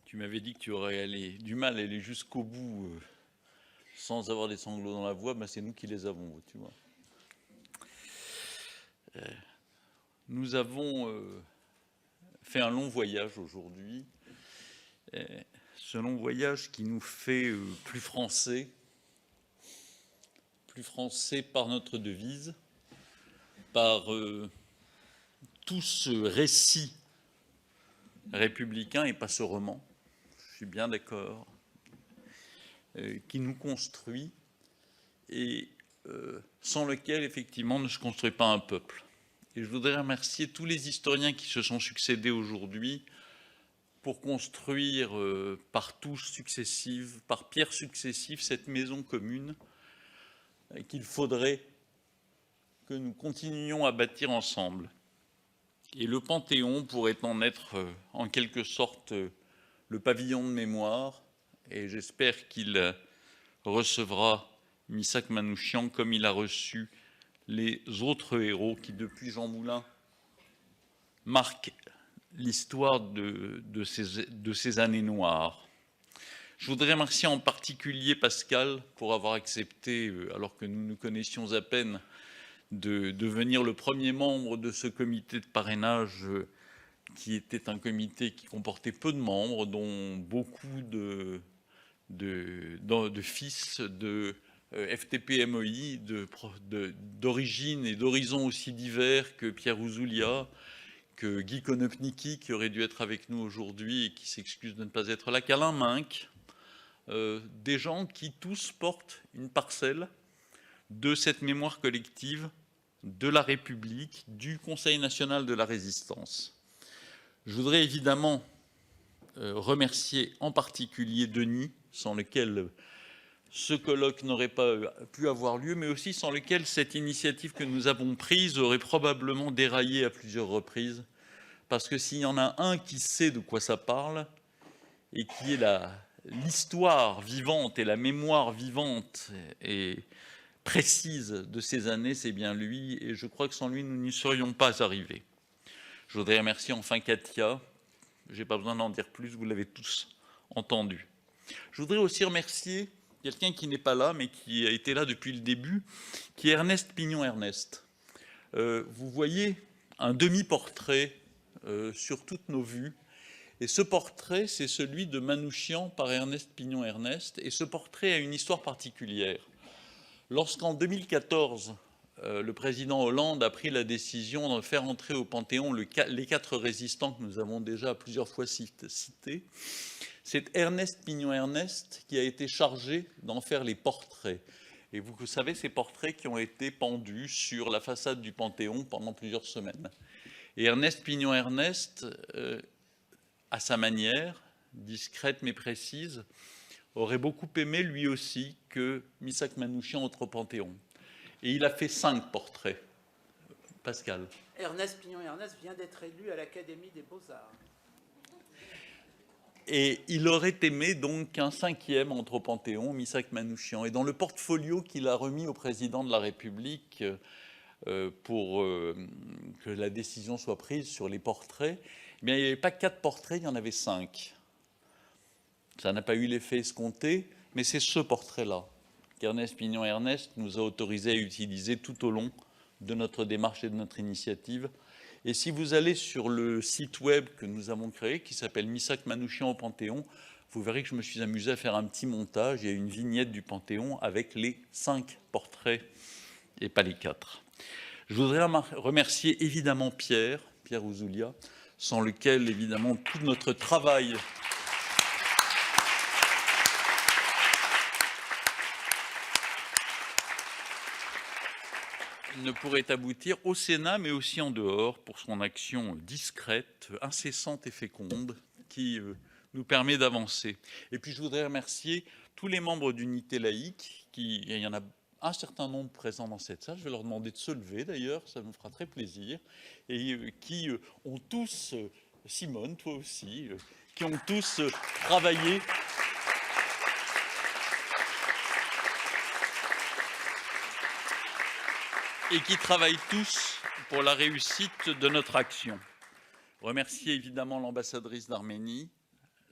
Tu m'avais dit que tu aurais du mal à aller jusqu'au bout sans avoir des sanglots dans la voix. Ben c'est nous qui les avons, tu vois. Nous avons fait un long voyage aujourd'hui. Ce long voyage qui nous fait plus français par notre devise, par tout ce récit républicain et pas ce roman, je suis bien d'accord, qui nous construit et sans lequel, effectivement, ne se construit pas un peuple. Et je voudrais remercier tous les historiens qui se sont succédés aujourd'hui pour construire par touches successives, par pierres successives, cette maison commune qu'il faudrait que nous continuions à bâtir ensemble. Et le Panthéon pourrait en être en quelque sorte le pavillon de mémoire, et j'espère qu'il recevra Missak Manouchian comme il a reçu les autres héros qui, depuis Jean Moulin, marquent l'histoire de ces années noires. Je voudrais remercier en particulier Pascal pour avoir accepté, alors que nous nous connaissions à peine, de devenir le premier membre de ce comité de parrainage qui était un comité qui comportait peu de membres, dont beaucoup de fils de FTP-MOI, d'origine et d'horizons aussi divers que Pierre Ouzoulia, que Guy Konopnicki, qui aurait dû être avec nous aujourd'hui et qui s'excuse de ne pas être là, qu'Alain Minck, des gens qui tous portent une parcelle de cette mémoire collective de la République, du Conseil national de la Résistance. Je voudrais évidemment remercier en particulier Denis, sans lequel ce colloque n'aurait pas pu avoir lieu, mais aussi sans lequel cette initiative que nous avons prise aurait probablement déraillé à plusieurs reprises, parce que s'il y en a un qui sait de quoi ça parle, et qui est l'histoire vivante et la mémoire vivante et précise de ces années, c'est bien lui, et je crois que sans lui, nous n'y serions pas arrivés. Je voudrais remercier enfin Katia, je n'ai pas besoin d'en dire plus, vous l'avez tous entendu. Je voudrais aussi remercier quelqu'un qui n'est pas là, mais qui a été là depuis le début, qui est Ernest Pignon-Ernest. Vous voyez un demi-portrait sur toutes nos vues, et ce portrait, c'est celui de Manouchian par Ernest Pignon-Ernest, et ce portrait a une histoire particulière. Lorsqu'en 2014, le président Hollande a pris la décision de faire entrer au Panthéon les 4 résistants que nous avons déjà plusieurs fois cités, c'est Ernest Pignon-Ernest qui a été chargé d'en faire les portraits. Et vous savez, ces portraits qui ont été pendus sur la façade du Panthéon pendant plusieurs semaines. Et Ernest Pignon-Ernest, à sa manière, discrète mais précise, aurait beaucoup aimé lui aussi que Missak Manouchian entre au Panthéon. Et il a fait 5 portraits. Pascal. Ernest Pignon-Ernest vient d'être élu à l'Académie des Beaux-Arts. Et il aurait aimé donc qu'un 5e entre au Panthéon, Missak Manouchian. Et dans le portfolio qu'il a remis au président de la République pour que la décision soit prise sur les portraits, eh bien, il n'y avait pas 4 portraits, il y en avait 5. Ça n'a pas eu l'effet escompté, mais c'est ce portrait-là qu'Ernest Pignon-Ernest nous a autorisé à utiliser tout au long de notre démarche et de notre initiative. Et si vous allez sur le site web que nous avons créé, qui s'appelle Missak Manouchian au Panthéon, vous verrez que je me suis amusé à faire un petit montage. Il y a une vignette du Panthéon avec les 5 portraits et pas les 4. Je voudrais remercier évidemment Pierre Ouzoulia, sans lequel évidemment tout notre travail ne pourrait aboutir au Sénat, mais aussi en dehors, pour son action discrète, incessante et féconde, qui nous permet d'avancer. Et puis je voudrais remercier tous les membres d'Unité laïque, il y en a un certain nombre présents dans cette salle, je vais leur demander de se lever d'ailleurs, ça me fera très plaisir, et qui ont tous, Simone, toi aussi, qui ont tous travaillé et qui travaillent tous pour la réussite de notre action. Remercier évidemment l'ambassadrice d'Arménie,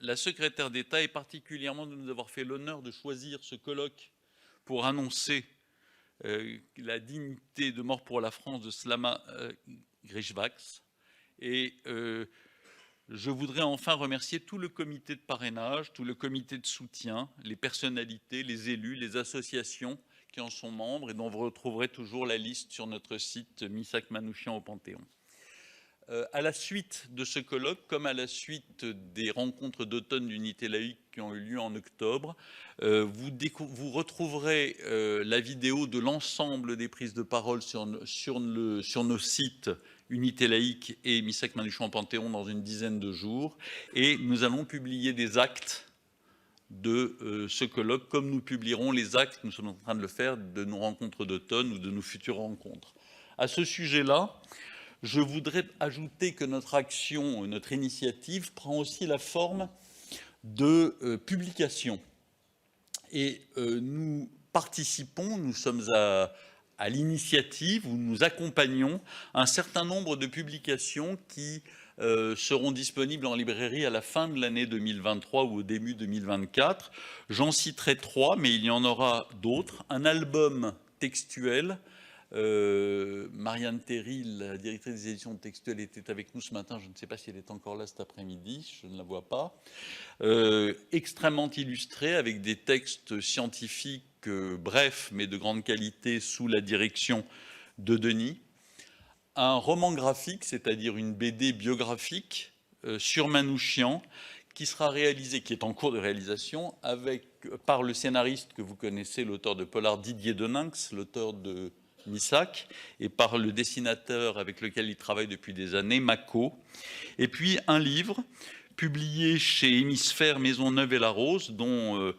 la secrétaire d'État et particulièrement de nous avoir fait l'honneur de choisir ce colloque pour annoncer la dignité de mort pour la France de Slama Grishvax. Et je voudrais enfin remercier tout le comité de parrainage, tout le comité de soutien, les personnalités, les élus, les associations qui en sont membres et dont vous retrouverez toujours la liste sur notre site Missak Manouchian au Panthéon. À la suite de ce colloque, comme à la suite des rencontres d'automne d'unité laïque qui ont eu lieu en octobre, vous retrouverez la vidéo de l'ensemble des prises de parole sur nos sites Unité laïque et Missak Manouchian au Panthéon dans une dizaine de jours. Et nous allons publier des actes de ce colloque, comme nous publierons les actes, nous sommes en train de le faire, de nos rencontres d'automne ou de nos futures rencontres. À ce sujet-là, je voudrais ajouter que notre action, notre initiative prend aussi la forme de publications. Et nous participons, nous sommes à l'initiative où nous accompagnons un certain nombre de publications qui seront disponibles en librairie à la fin de l'année 2023 ou au début 2024. J'en citerai 3, mais il y en aura d'autres. Un album textuel. Marianne Théry, la directrice des éditions textuelles, était avec nous ce matin. Je ne sais pas si elle est encore là cet après-midi, je ne la vois pas. Extrêmement illustré, avec des textes scientifiques brefs, mais de grande qualité, sous la direction de Denis. Un roman graphique, c'est-à-dire une BD biographique sur Manouchian, qui sera réalisé, qui est en cours de réalisation, par le scénariste que vous connaissez, l'auteur de Polar Didier Deninx, l'auteur de Missak, et par le dessinateur avec lequel il travaille depuis des années, Mako. Et puis un livre publié chez Hémisphère, Maisonneuve et La Rose, dont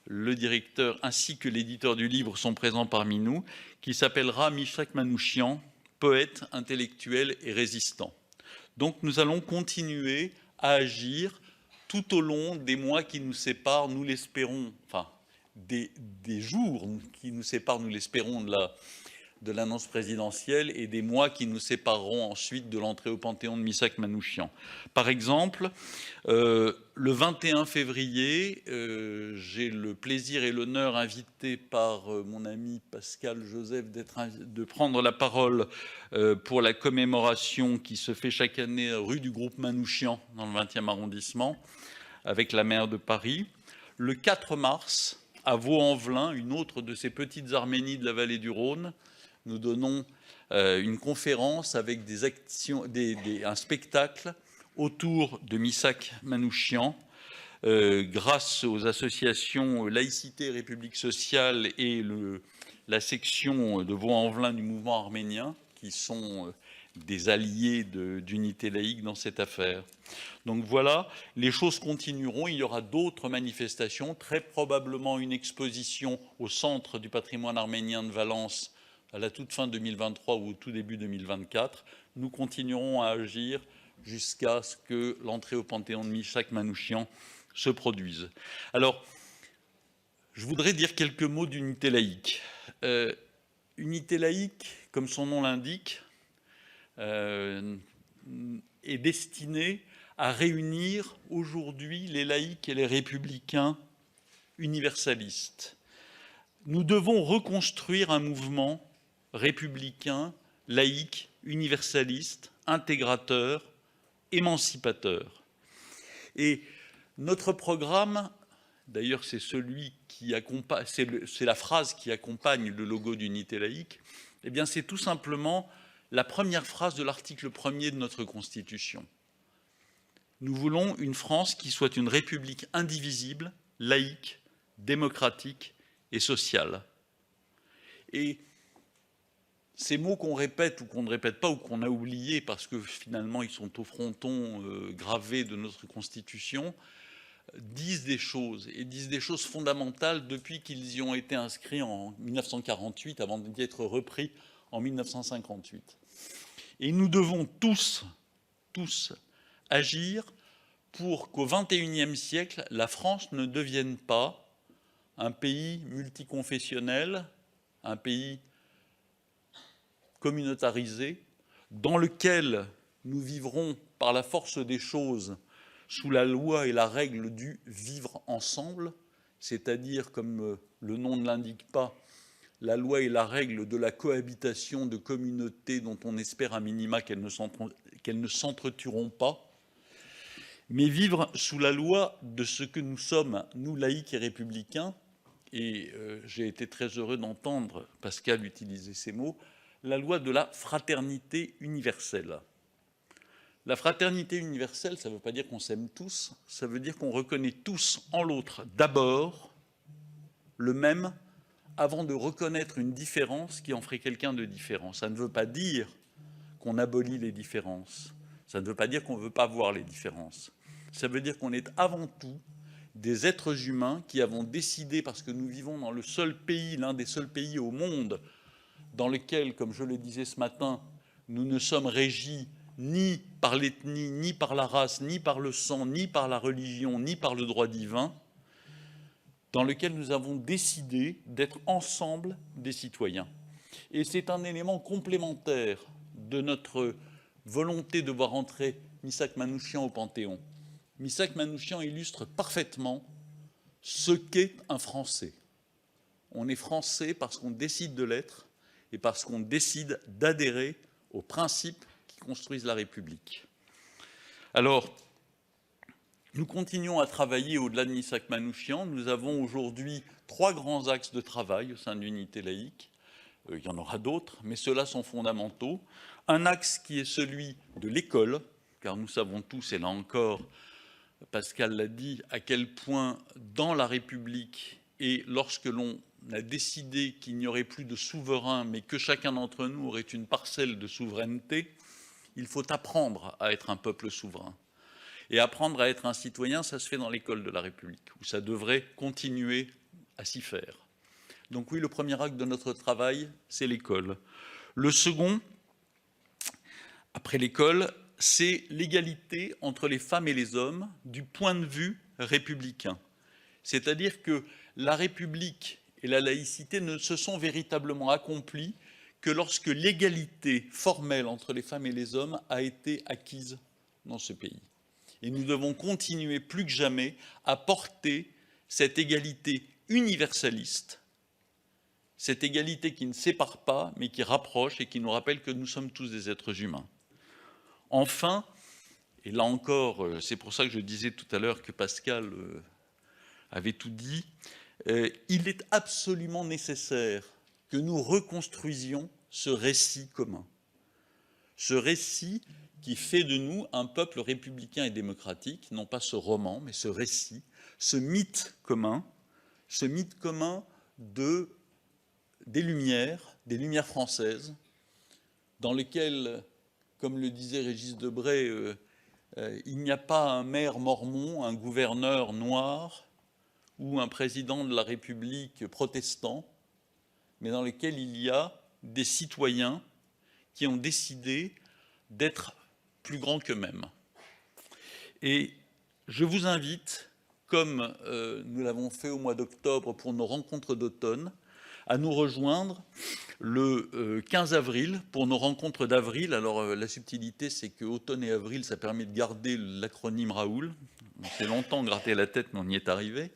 le directeur ainsi que l'éditeur du livre sont présents parmi nous, qui s'appellera Missak Manouchian, poète, intellectuel et résistant. Donc nous allons continuer à agir tout au long des mois qui nous séparent, nous l'espérons, enfin des jours qui nous séparent, nous l'espérons, de l'annonce présidentielle et des mois qui nous sépareront ensuite de l'entrée au Panthéon de Missak Manouchian. Par exemple, le 21 février, j'ai le plaisir et l'honneur, invité par mon ami Pascal Joseph, de prendre la parole pour la commémoration qui se fait chaque année rue du Groupe Manouchian, dans le 20e arrondissement, avec la maire de Paris. Le 4 mars, à Vaux-en-Velin, une autre de ces petites Arménies de la vallée du Rhône, nous donnons une conférence avec un spectacle autour de Missak Manouchian, grâce aux associations Laïcité et République sociale et la section de Vaux-en-Velin du mouvement arménien, qui sont des alliés d'unité laïque dans cette affaire. Donc voilà, les choses continueront, il y aura d'autres manifestations, très probablement une exposition au Centre du patrimoine arménien de Valence à la toute fin 2023 ou au tout début 2024. Nous continuerons à agir jusqu'à ce que l'entrée au Panthéon de Missak Manouchian se produise. Alors, je voudrais dire quelques mots d'unité laïque. Unité laïque, comme son nom l'indique, est destinée à réunir aujourd'hui les laïcs et les républicains universalistes. Nous devons reconstruire un mouvement républicain, laïque, universaliste, intégrateur, émancipateur. Et notre programme, d'ailleurs c'est celui qui accompagne, c'est la phrase qui accompagne le logo d'unité laïque, eh bien c'est tout simplement la première phrase de l'article 1er de notre Constitution. Nous voulons une France qui soit une république indivisible, laïque, démocratique et sociale. Et ces mots qu'on répète ou qu'on ne répète pas ou qu'on a oubliés parce que finalement ils sont au fronton gravés de notre Constitution, disent des choses, et disent des choses fondamentales depuis qu'ils y ont été inscrits en 1948 avant d'y être repris en 1958. Et nous devons tous agir pour qu'au XXIe siècle, la France ne devienne pas un pays multiconfessionnel, un pays communautarisé, dans lequel nous vivrons par la force des choses sous la loi et la règle du vivre ensemble, c'est-à-dire, comme le nom ne l'indique pas, la loi et la règle de la cohabitation de communautés dont on espère à minima qu'elles ne s'entretueront pas, mais vivre sous la loi de ce que nous sommes, nous laïcs et républicains, et j'ai été très heureux d'entendre Pascal utiliser ces mots, la loi de la fraternité universelle. La fraternité universelle, ça ne veut pas dire qu'on s'aime tous, ça veut dire qu'on reconnaît tous en l'autre d'abord le même avant de reconnaître une différence qui en ferait quelqu'un de différent. Ça ne veut pas dire qu'on abolit les différences, ça ne veut pas dire qu'on ne veut pas voir les différences. Ça veut dire qu'on est avant tout des êtres humains qui avons décidé, parce que nous vivons dans le seul pays, l'un des seuls pays au monde, dans lequel, comme je le disais ce matin, nous ne sommes régis ni par l'ethnie, ni par la race, ni par le sang, ni par la religion, ni par le droit divin, dans lequel nous avons décidé d'être ensemble des citoyens. Et c'est un élément complémentaire de notre volonté de voir entrer Missak Manouchian au Panthéon. Missak Manouchian illustre parfaitement ce qu'est un Français. On est Français parce qu'on décide de l'être et parce qu'on décide d'adhérer aux principes qui construisent la République. Alors, nous continuons à travailler au-delà de Missak Manouchian. Nous avons aujourd'hui 3 grands axes de travail au sein de l'unité laïque. Il y en aura d'autres, mais ceux-là sont fondamentaux. Un axe qui est celui de l'école, car nous savons tous, et là encore, Pascal l'a dit, à quel point dans la République, et lorsque l'on a décidé qu'il n'y aurait plus de souverain, mais que chacun d'entre nous aurait une parcelle de souveraineté, il faut apprendre à être un peuple souverain. Et apprendre à être un citoyen, ça se fait dans l'école de la République, où ça devrait continuer à s'y faire. Donc oui, le premier acte de notre travail, c'est l'école. Le second, après l'école, c'est l'égalité entre les femmes et les hommes du point de vue républicain. C'est-à-dire que la République et la laïcité ne se sont véritablement accomplies que lorsque l'égalité formelle entre les femmes et les hommes a été acquise dans ce pays. Et nous devons continuer plus que jamais à porter cette égalité universaliste, cette égalité qui ne sépare pas, mais qui rapproche et qui nous rappelle que nous sommes tous des êtres humains. Enfin, et là encore, c'est pour ça que je disais tout à l'heure que Pascal avait tout dit, il est absolument nécessaire que nous reconstruisions ce récit commun. Ce récit qui fait de nous un peuple républicain et démocratique, non pas ce roman, mais ce récit, ce mythe commun des Lumières françaises, dans lequel, comme le disait Régis Debray, il n'y a pas un maire mormon, un gouverneur noir ou un président de la République protestant, mais dans lequel il y a des citoyens qui ont décidé d'être plus grands qu'eux-mêmes. Et je vous invite, comme nous l'avons fait au mois d'octobre pour nos rencontres d'automne, à nous rejoindre le 15 avril pour nos rencontres d'avril. Alors la subtilité, c'est que automne et avril, ça permet de garder l'acronyme Raoul. On s'est longtemps gratté la tête, mais on y est arrivé.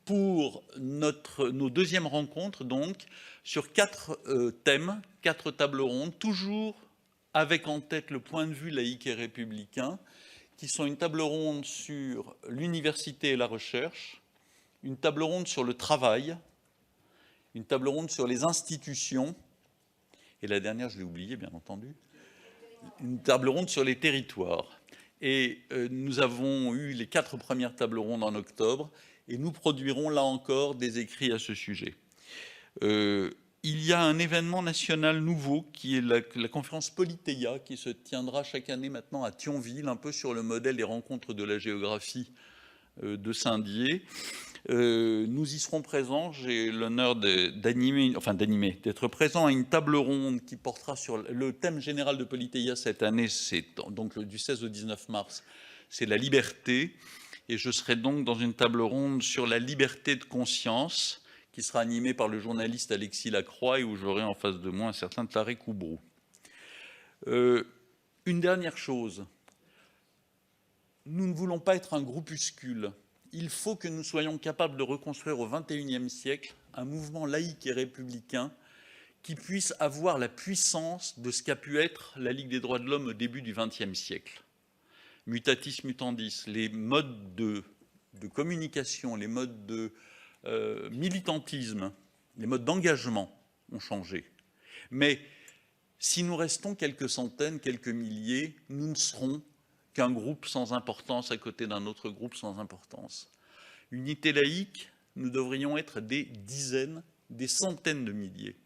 Pour nos deuxièmes rencontres, donc, sur 4 thèmes, 4 tables rondes, toujours avec en tête le point de vue laïque et républicain, qui sont une table ronde sur l'université et la recherche, une table ronde sur le travail, une table ronde sur les institutions, et la dernière, je l'ai oubliée, bien entendu, une table ronde sur les territoires. Et nous avons eu les 4 premières tables rondes en octobre, et nous produirons là encore des écrits à ce sujet. Il y a un événement national nouveau qui est la conférence Politeia, qui se tiendra chaque année maintenant à Thionville, un peu sur le modèle des rencontres de la géographie de Saint-Dié. Nous y serons présents. J'ai l'honneur d'être présent à une table ronde qui portera sur le thème général de Politeia cette année, c'est donc du 16 au 19 mars, c'est la liberté. Et je serai donc dans une table ronde sur la liberté de conscience, qui sera animée par le journaliste Alexis Lacroix et où j'aurai en face de moi un certain Tarek Oubrou. Une dernière chose. nous ne voulons pas être un groupuscule. Il faut que nous soyons capables de reconstruire au XXIe siècle un mouvement laïque et républicain qui puisse avoir la puissance de ce qu'a pu être la Ligue des droits de l'homme au début du XXe siècle. Mutatis mutandis, les modes de communication, les modes de militantisme, les modes d'engagement ont changé. Mais si nous restons quelques centaines, quelques milliers, nous ne serons qu'un groupe sans importance à côté d'un autre groupe sans importance. Unité laïque, nous devrions être des dizaines, des centaines de milliers.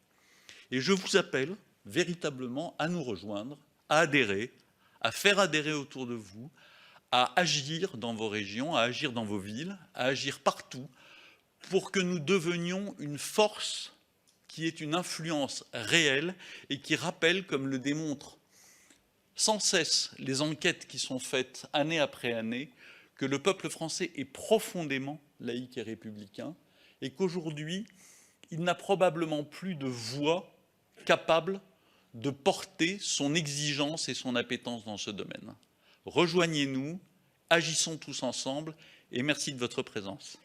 Et je vous appelle véritablement à nous rejoindre, à adhérer, à faire adhérer autour de vous, à agir dans vos régions, à agir dans vos villes, à agir partout, pour que nous devenions une force qui ait une influence réelle et qui rappelle, comme le démontrent sans cesse les enquêtes qui sont faites année après année, que le peuple français est profondément laïque et républicain et qu'aujourd'hui, il n'a probablement plus de voix capable de porter son exigence et son appétence dans ce domaine. Rejoignez-nous, agissons tous ensemble et merci de votre présence.